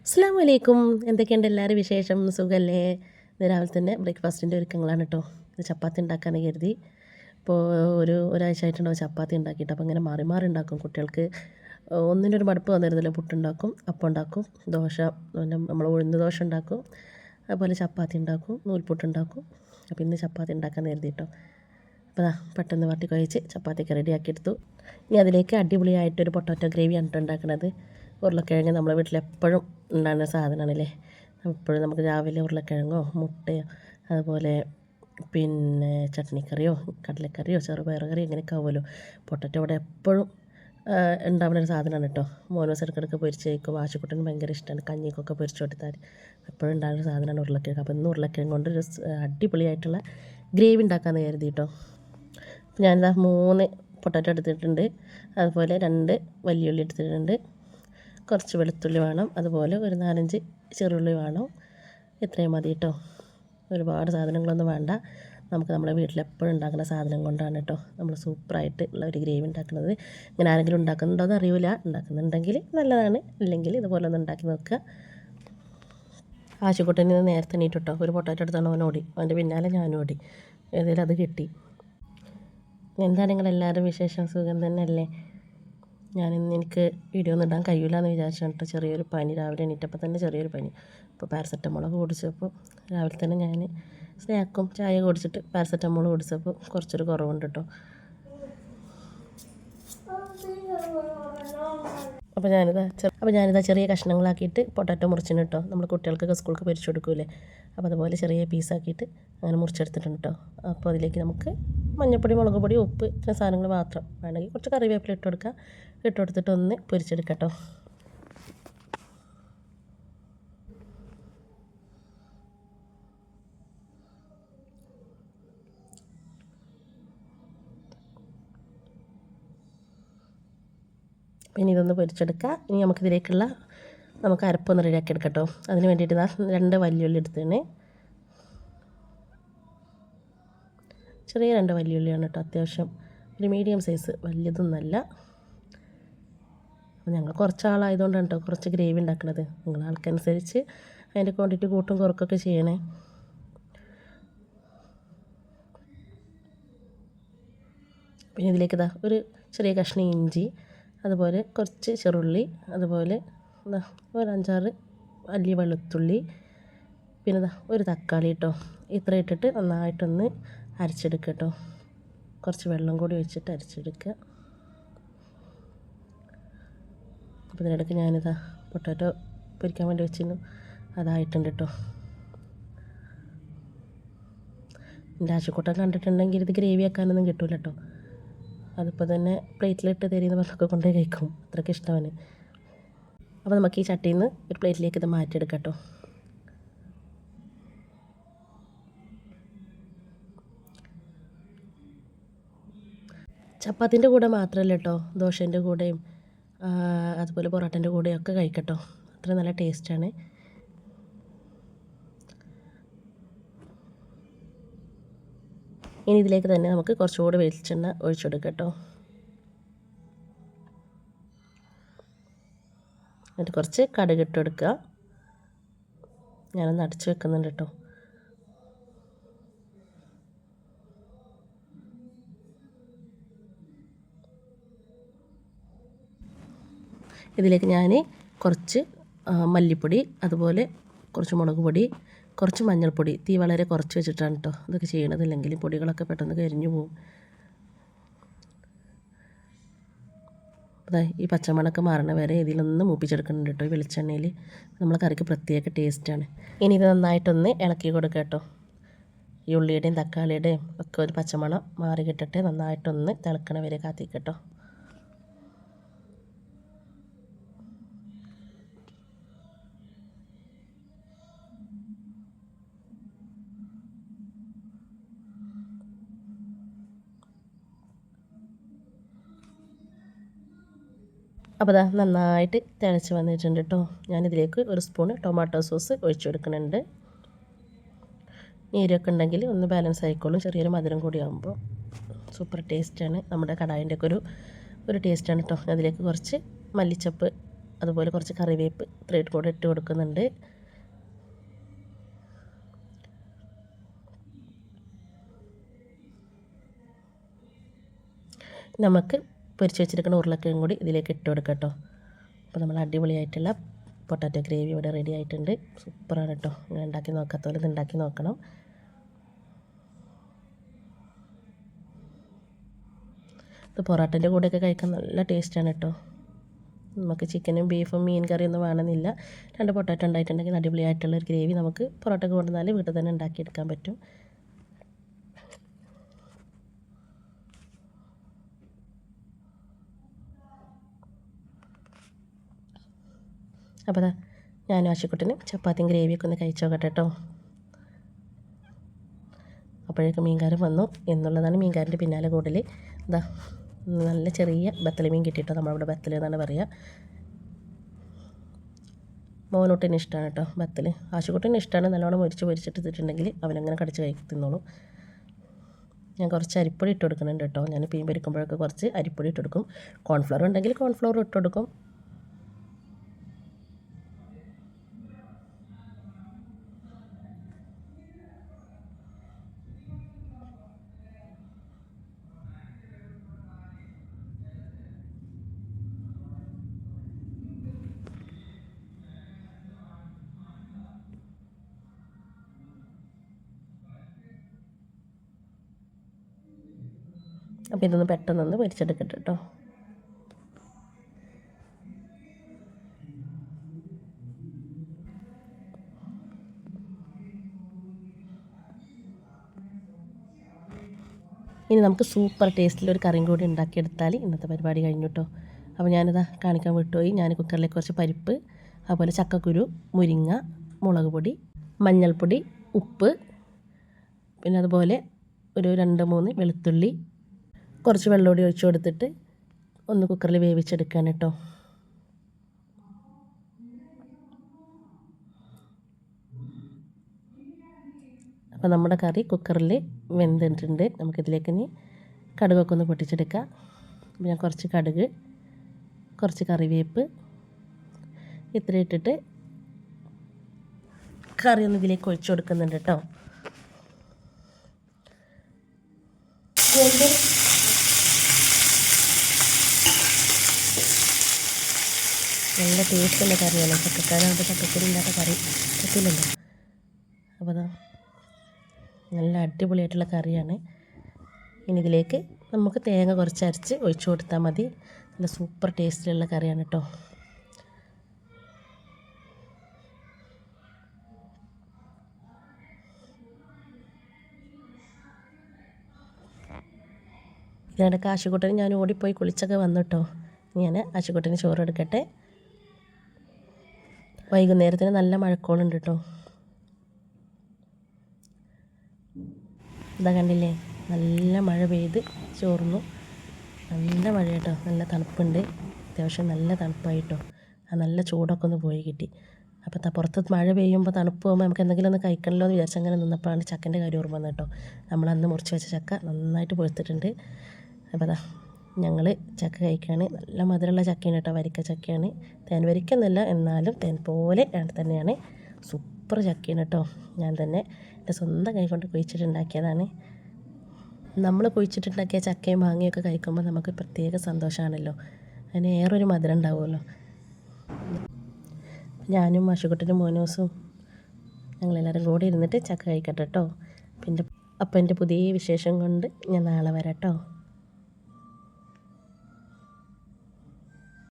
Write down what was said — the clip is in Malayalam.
അസ്സലാമു അലൈക്കും. എന്തൊക്കെയുണ്ട് എല്ലാവരും വിശേഷം? സുഖമല്ലേ? ഇന്ന് രാവിലെ തന്നെ ബ്രേക്ക്ഫാസ്റ്റിൻ്റെ ഒരുക്കങ്ങളാണ് കേട്ടോ. ഇത് ചപ്പാത്തി ഉണ്ടാക്കാമെന്ന് കരുതി. ഇപ്പോൾ ഒരാഴ്ച ആയിട്ടുണ്ടാവും ചപ്പാത്തി ഉണ്ടാക്കിയിട്ട്. അപ്പോൾ ഇങ്ങനെ മാറി മാറി ഉണ്ടാക്കും. കുട്ടികൾക്ക് ഒന്നിനൊരു മടുപ്പ് വന്നിരുന്നില്ല. പുട്ടുണ്ടാക്കും, അപ്പം ഉണ്ടാക്കും, ദോശ, പിന്നെ നമ്മൾ ഉഴുന്ന് ദോശ ഉണ്ടാക്കും, അതുപോലെ ചപ്പാത്തി ഉണ്ടാക്കും, നൂൽപുട്ടുണ്ടാക്കും. അപ്പോൾ ഇന്ന് ചപ്പാത്തി ഉണ്ടാക്കാൻ കരുതി കേട്ടോ. അപ്പോൾ പെട്ടെന്ന് വട്ടി കുഴച്ച് ചപ്പാത്തിയൊക്കെ റെഡിയാക്കിയെടുത്തു. ഇനി അതിലേക്ക് അടിപൊളിയായിട്ടൊരു പൊട്ടാറ്റോ ഗ്രേവിയാണ് കേട്ടോ ഉണ്ടാക്കുന്നത്. ഉരുളക്കിഴങ്ങ് നമ്മളെ വീട്ടിലെപ്പോഴും ഉണ്ടാകുന്ന സാധനമാണല്ലേ. എപ്പോഴും നമുക്ക് രാവിലെ ഉരുളക്കിഴങ്ങോ മുട്ടയോ അതുപോലെ പിന്നെ ചട്നിക്കറിയോ കടലക്കറിയോ ചെറുപയർ കറിയോ ഇങ്ങനെയൊക്കെ ആവുമല്ലോ. പൊട്ടറ്റോ ഇവിടെ എപ്പോഴും ഉണ്ടാവുന്ന ഒരു സാധനമാണ് കേട്ടോ. മോനോസ് ഇടയ്ക്കിടയ്ക്ക് പൊരിച്ച് കഴിക്കും. ആശുക്കുട്ടന് ഭയങ്കര ഇഷ്ടമാണ്. കഞ്ഞിക്കൊക്കെ പൊരിച്ച് കൊടുത്താൽ എപ്പോഴും ഉണ്ടാകുന്ന സാധനമാണ് ഉരുളക്കിഴങ്ങ്. അപ്പോൾ ഇന്ന് ഉരുളക്കിഴങ്ങ് കൊണ്ട് ഒരു അടിപൊളിയായിട്ടുള്ള ഗ്രേവി ഉണ്ടാക്കാമെന്ന് കരുതി കേട്ടോ. അപ്പോൾ ഞാനിതാ 3 പൊട്ടാറ്റോ എടുത്തിട്ടുണ്ട്. അതുപോലെ 2 വലിയുള്ളി എടുത്തിട്ടുണ്ട്. കുറച്ച് വെളുത്തുള്ളി വേണം. അതുപോലെ ഒരു 4-5 ചെറുള്ളി വേണം. ഇത്രയും മതി കേട്ടോ. ഒരുപാട് സാധനങ്ങളൊന്നും വേണ്ട. നമുക്ക് നമ്മുടെ വീട്ടിലെപ്പോഴും ഉണ്ടാക്കുന്ന സാധനം കൊണ്ടാണ് കേട്ടോ നമ്മൾ സൂപ്പറായിട്ട് ഉള്ള ഒരു ഗ്രേവി ഉണ്ടാക്കുന്നത്. ഇങ്ങനെ ആരെങ്കിലും ഉണ്ടാക്കുന്നുണ്ടോ എന്ന് അറിയില്ല. ഉണ്ടാക്കുന്നുണ്ടെങ്കിൽ നല്ലതാണ്, ഇല്ലെങ്കിൽ ഇതുപോലെ ഒന്ന് ഉണ്ടാക്കി നോക്കുക. ആശുക്കുട്ടനിൽ നിന്ന് നേരത്തെ എണീറ്റ് കേട്ടോ. ഒരു പൊട്ടാറ്റോ എടുത്താണ് അവൻ ഓടി. അവൻ്റെ പിന്നാലെ ഞാനും ഓടി. ഏതായാലും അത് കിട്ടി. എന്താണ് നിങ്ങളെല്ലാവരും വിശേഷം? സുഖം തന്നെയല്ലേ? എനിക്ക് വീഡിയോ ഒന്നും ഇടാൻ കഴിയില്ല എന്ന് വിചാരിച്ചിട്ട് ചെറിയൊരു പനി രാവിലെ എണീറ്റപ്പോൾ തന്നെ ചെറിയൊരു പനി. അപ്പോൾ പാരസെറ്റമോളൊക്കെ കുടിച്ചപ്പോൾ രാവിലെ തന്നെ ഞാൻ സ്നാക്കും ചായ കുടിച്ചിട്ട് പാരസെറ്റമോൾ കുടിച്ചപ്പോൾ കുറച്ചൊരു കുറവുണ്ട് കേട്ടോ. അപ്പോൾ ഞാനിതാ ചെറിയ കഷ്ണങ്ങളാക്കിയിട്ട് പൊട്ടാറ്റോ മുറിച്ചിന് കേട്ടോ. നമ്മൾ കുട്ടികൾക്കൊക്കെ സ്കൂൾക്ക് പൊരിച്ചു കൊടുക്കൂലേ, അപ്പോൾ അതുപോലെ ചെറിയ പീസാക്കിയിട്ട് അങ്ങനെ മുറിച്ചെടുത്തിട്ടുണ്ട് കേട്ടോ. അപ്പോൾ അതിലേക്ക് നമുക്ക് മഞ്ഞൾപ്പൊടി, മുളക് പൊടി, ഉപ്പ്, ഇത്ര സാധനങ്ങൾ മാത്രം. വേണമെങ്കിൽ കുറച്ച് കറിവേപ്പില ഇട്ട് കൊടുക്കുക. ഇട്ട് കൊടുത്തിട്ട് ഒന്ന് പൊരിച്ചെടുക്കാം കേട്ടോ. പിന്നെ ഇതൊന്ന് പൊരിച്ചെടുക്കുക. ഇനി നമുക്ക് അരപ്പൊന്ന് റെഡിയാക്കി എടുക്കാം കേട്ടോ. അതിന് വേണ്ടിയിട്ട് 2 വലിയുള്ളി എടുത്തതിന് ചെറിയ 2 വലിയുള്ളിയാണ് കേട്ടോ. അത്യാവശ്യം ഒരു മീഡിയം സൈസ്, വലിയതൊന്നുമല്ല. അപ്പോൾ ഞങ്ങൾ കുറച്ച് ആളായതുകൊണ്ടാണ് കേട്ടോ കുറച്ച് ഗ്രേവി ഉണ്ടാക്കുന്നത്. നിങ്ങളുടെ ആൾക്കനുസരിച്ച് അതിൻ്റെ ക്വാണ്ടിറ്റി കൂട്ടും കുറക്കൊക്കെ ചെയ്യണേ. പിന്നെ ഇതിലേക്ക് ഒരു ചെറിയ കഷ്ണം ഇഞ്ചി, അതുപോലെ കുറച്ച് ചെറുള്ളി, അതുപോലെ ഒരു 5-6 അല്ലി വെളുത്തുള്ളി, പിന്നെ ഒരു തക്കാളി കേട്ടോ. ഇത്ര ഇട്ടിട്ട് നന്നായിട്ടൊന്ന് അരച്ചെടുക്കുക കേട്ടോ. കുറച്ച് വെള്ളം കൂടി ഒഴിച്ചിട്ട് അരച്ചെടുക്കുക. അപ്പോൾ ഇതിനിടയ്ക്ക് പൊട്ടാറ്റോ പൊരിക്കാൻ വേണ്ടി വെച്ചിരുന്നു. അതായിട്ടുണ്ട് കേട്ടോ. എൻ്റെ ആശുക്കൂട്ടം കണ്ടിട്ടുണ്ടെങ്കിൽ ഇത് ഗ്രേവി ആക്കാനൊന്നും കിട്ടില്ല കേട്ടോ. അതിപ്പോൾ തന്നെ പ്ലേറ്റിലിട്ട് തരുന്ന പറഞ്ഞൊക്കെ കൊണ്ടുപോയി കഴിക്കും. അത്രയ്ക്ക് ഇഷ്ടമാണ്. അപ്പോൾ നമുക്ക് ഈ ചട്ടിയിൽ നിന്ന് ഒരു പ്ലേറ്റിലേക്ക് ഇത് മാറ്റിയെടുക്കാം കേട്ടോ. ചപ്പാത്തിൻ്റെ കൂടെ മാത്രമല്ല കേട്ടോ, ദോശേൻ്റെ കൂടെയും അതുപോലെ പൊറോട്ടൻ്റെ കൂടെയും ഒക്കെ കഴിക്കട്ടോ. അത്ര നല്ല ടേസ്റ്റാണ്. ഇനി ഇതിലേക്ക് തന്നെ നമുക്ക് കുറച്ചുകൂടി വെളിച്ചെണ്ണ ഒഴിച്ചു കൊടുക്കാം കേട്ടോ. എന്നിട്ട് കുറച്ച് കടുക് ഇട്ട് കൊടുക്കുക. ഞാനൊന്ന് അടച്ച് വെക്കുന്നുണ്ട് കേട്ടോ. ഇതിലേക്ക് ഞാൻ കുറച്ച് മല്ലിപ്പൊടി, അതുപോലെ കുറച്ച് മുളക് പൊടി, കുറച്ച് മഞ്ഞൾപ്പൊടി, തീ വളരെ കുറച്ച് വെച്ചിട്ടാണ് കേട്ടോ ഇതൊക്കെ ചെയ്യണത്. അല്ലെങ്കിൽ പൊടികളൊക്കെ പെട്ടെന്ന് കരിഞ്ഞു പോകും. ഈ പച്ചമണക്ക് മാറണ വരെ ഇതിലൊന്ന് മൂപ്പിച്ചെടുക്കുന്നുണ്ട് കേട്ടോ. ഈ വെളിച്ചെണ്ണയിൽ നമ്മളെ കറിക്ക് പ്രത്യേക ടേസ്റ്റാണ്. ഇനി ഇത് നന്നായിട്ടൊന്ന് ഇളക്കി കൊടുക്കുക കേട്ടോ. ഈ ഉള്ളിയുടെയും തക്കാളിയുടെയും ഒക്കെ ഒരു പച്ചമണം മാറി കിട്ടട്ടെ. നന്നായിട്ടൊന്ന് തിളക്കണ വരെ കാത്തിക്കട്ടോ. അപ്പോൾ നന്നായിട്ട് തിളച്ച് വന്നിട്ടുണ്ട് കേട്ടോ. ഞാനിതിലേക്ക് ഒരു സ്പൂണ് ടൊമാറ്റോ സോസ് ഒഴിച്ചു കൊടുക്കുന്നുണ്ട്. നീരൊക്കെ ഉണ്ടെങ്കിൽ ഒന്ന് ബാലൻസ് ആയിക്കോളും. ചെറിയൊരു മധുരം കൂടി ആകുമ്പോൾ സൂപ്പർ ടേസ്റ്റാണ്. നമ്മുടെ കടായിൻ്റെ ഒക്കെ ഒരു ടേസ്റ്റാണ് കേട്ടോ. അതിലേക്ക് കുറച്ച് മല്ലിച്ചപ്പ്, അതുപോലെ കുറച്ച് കറിവേപ്പ് ഇത്രയും കൂടെ ഇട്ട് കൊടുക്കുന്നുണ്ട്. നമുക്ക് പൊരിച്ച് വെച്ചിരിക്കുന്ന ഉരുളക്കിഴങ്ങ് കൂടി ഇതിലേക്ക് ഇട്ട് കൊടുക്കാം കേട്ടോ. അപ്പോൾ നമ്മൾ അടിപൊളിയായിട്ടുള്ള പൊട്ടാറ്റോ ഗ്രേവി ഇവിടെ റെഡി ആയിട്ടുണ്ട്. സൂപ്പറാണ് കേട്ടോ. ഇങ്ങനെ ഉണ്ടാക്കി നോക്കാത്തപോലെ ഇത് ഉണ്ടാക്കി നോക്കണം. ഇത് പൊറോട്ടൻ്റെ കൂടെയൊക്കെ കഴിക്കാൻ നല്ല ടേസ്റ്റാണ് കേട്ടോ. നമുക്ക് ചിക്കനും ബീഫും മീൻ കറിയൊന്നും വേണമെന്നില്ല. 2 പൊട്ടാറ്റോ ഉണ്ടായിട്ടുണ്ടെങ്കിൽ അടിപൊളിയായിട്ടുള്ളൊരു ഗ്രേവി നമുക്ക് പൊറോട്ടയ്ക്ക് കൊണ്ടുവന്നാൽ വീട്ടിൽ തന്നെ ഉണ്ടാക്കിയെടുക്കാൻ പറ്റും. അപ്പോൾ ഞാനും ആശുക്കുട്ടനും ചപ്പാത്തിയും ഗ്രേവിയൊക്കെ ഒന്ന് കഴിച്ച് നോക്കട്ടെ കേട്ടോ. അപ്പോഴേക്കും മീൻകാരൻ വന്നു എന്നുള്ളതാണ് മീൻകാരൻ്റെ പിന്നാലെ കൂടുതൽ. ഇതാ നല്ല ചെറിയ ബത്തൽ മീൻ കിട്ടിയിട്ടോ. നമ്മളിവിടെ ബത്തൽ എന്നാണ് പറയുക. മോനോട്ടിന് ഇഷ്ടമാണ് കേട്ടോ ബത്തൽ. ആശുക്കുട്ടന് ഇഷ്ടമാണ്. നല്ലോണം പൊരിച്ചിട്ട് ഇട്ടിട്ടുണ്ടെങ്കിൽ അവനങ്ങനെ കടിച്ച് തിന്നോളും. ഞാൻ കുറച്ച് അരിപ്പൊടി ഇട്ട് കൊടുക്കുന്നുണ്ട് കേട്ടോ. ഞാൻ മീൻ പൊരിക്കുമ്പോഴൊക്കെ കുറച്ച് അരിപ്പൊടി ഇട്ട് കൊടുക്കും. കോൺഫ്ലവർ ഉണ്ടെങ്കിൽ കോൺഫ്ലവർ ഇട്ട് കൊടുക്കും. അപ്പോൾ ഇതൊന്ന് പെട്ടെന്നൊന്ന് പൊരിച്ചെടുക്കട്ടെ കേട്ടോ. ഇനി നമുക്ക് സൂപ്പർ ടേസ്റ്റിലൊരു കറിയും കൂടി ഉണ്ടാക്കിയെടുത്താൽ ഇന്നത്തെ പരിപാടി കഴിഞ്ഞു കേട്ടോ. അപ്പോൾ ഞാനിതാ കാണിക്കാൻ വിട്ടുപോയി. ഞാൻ കുക്കറിലേക്ക് കുറച്ച് പരിപ്പ്, അതുപോലെ ചക്കക്കുരു, മുരിങ്ങ, മുളക് പൊടി, മഞ്ഞൾപ്പൊടി, ഉപ്പ്, പിന്നെ അതുപോലെ ഒരു 2-3 വെളുത്തുള്ളി, കുറച്ച് വെള്ളമൂടി ഒഴിച്ച് കൊടുത്തിട്ട് ഒന്ന് കുക്കറിൽ വേവിച്ചെടുക്കാൻ കേട്ടോ. അപ്പോൾ നമ്മുടെ കറി കുക്കറിൽ വെന്തിട്ടുണ്ട്. നമുക്കിതിലേക്ക് ഇനി കടുകൊക്കെ ഒന്ന് പൊട്ടിച്ചെടുക്കാം. ഞാൻ കുറച്ച് കടുക്, കുറച്ച് കറിവേപ്പ് ഇത്ര ഇട്ടിട്ട് കറി ഒന്ന് ഇതിലേക്ക് ഒഴിച്ചു കൊടുക്കുന്നുണ്ട് കേട്ടോ. നല്ല ടേസ്റ്റുള്ള കറിയാണ്. ചക്കക്കാരാകുമ്പോൾ ചക്കക്കുരു ഇല്ലാത്ത കറി പറ്റില്ലല്ലോ. അപ്പോൾ അതാ നല്ല അടിപൊളിയായിട്ടുള്ള കറിയാണ്. ഇനി ഇതിലേക്ക് നമുക്ക് തേങ്ങ കുറച്ച് അരച്ച് ഒഴിച്ചു കൊടുത്താൽ മതി. നല്ല സൂപ്പർ ടേസ്റ്റിലുള്ള കറിയാണ് കേട്ടോ. ഇതിനിടയ്ക്ക് ആശുക്കുട്ടന് ഞാൻ ഓടിപ്പോയി കുളിച്ചൊക്കെ വന്നു കേട്ടോ. ഞാൻ ആശുക്കുട്ടന് ചോറ് എടുക്കട്ടെ. വൈകുന്നേരത്തിന് നല്ല മഴക്കോളുണ്ട് കേട്ടോ. ഇതാ കണ്ടില്ലേ, നല്ല മഴ പെയ്ത് ചോർന്നു. നല്ല മഴ കേട്ടോ. നല്ല തണുപ്പുണ്ട്. അത്യാവശ്യം നല്ല തണുപ്പായിട്ടോ. ആ നല്ല ചൂടൊക്കെ ഒന്ന് പോയി കിട്ടി. അപ്പോൾ പുറത്ത് മഴ പെയ്യുമ്പോൾ തണുപ്പ് പോകുമ്പോൾ നമുക്ക് എന്തെങ്കിലും ഒന്ന് കഴിക്കണമല്ലോ എന്ന് വിചാരിച്ച് അങ്ങനെ നിന്നപ്പോഴാണ് ചക്കൻ്റെ കാര്യം ഓർമ്മ വന്നത് കേട്ടോ. നമ്മളന്ന് മുറിച്ച് വെച്ച ചക്ക നന്നായിട്ട് പൊഴുത്തിട്ടുണ്ട്. അപ്പോൾ അതാ ഞങ്ങൾ ചക്ക കഴിക്കുകയാണ്. നല്ല മധുരമുള്ള ചക്കയാണ് കേട്ടോ. വരിക്ക ചക്കയാണ്. തേൻ വരിക്കൊന്നുമല്ല, എന്നാലും തേൻ പോലെ തന്നെയാണ്. സൂപ്പർ ചക്കയാണ് കേട്ടോ. ഞാൻ തന്നെ എൻ്റെ സ്വന്തം കൈ കൊണ്ട് കുഴിച്ചിട്ടുണ്ടാക്കിയതാണ്. നമ്മൾ കുഴിച്ചിട്ടുണ്ടാക്കിയ ചക്കയും മാങ്ങയൊക്കെ കഴിക്കുമ്പോൾ നമുക്ക് പ്രത്യേക സന്തോഷമാണല്ലോ. അതിന് ഏറൊരു മധുരം ഉണ്ടാവുമല്ലോ. ഞാനും ആശുക്കുട്ടനും മോനൂസും ഞങ്ങളെല്ലാവരും കൂടി ഇരുന്നിട്ട് ചക്ക കഴിക്കട്ടെ കേട്ടോ. പിന്നെ അപ്പോൾ എൻ്റെ പുതിയ വിശേഷം കൊണ്ട് ഞാൻ നാളെ വരാം കേട്ടോ.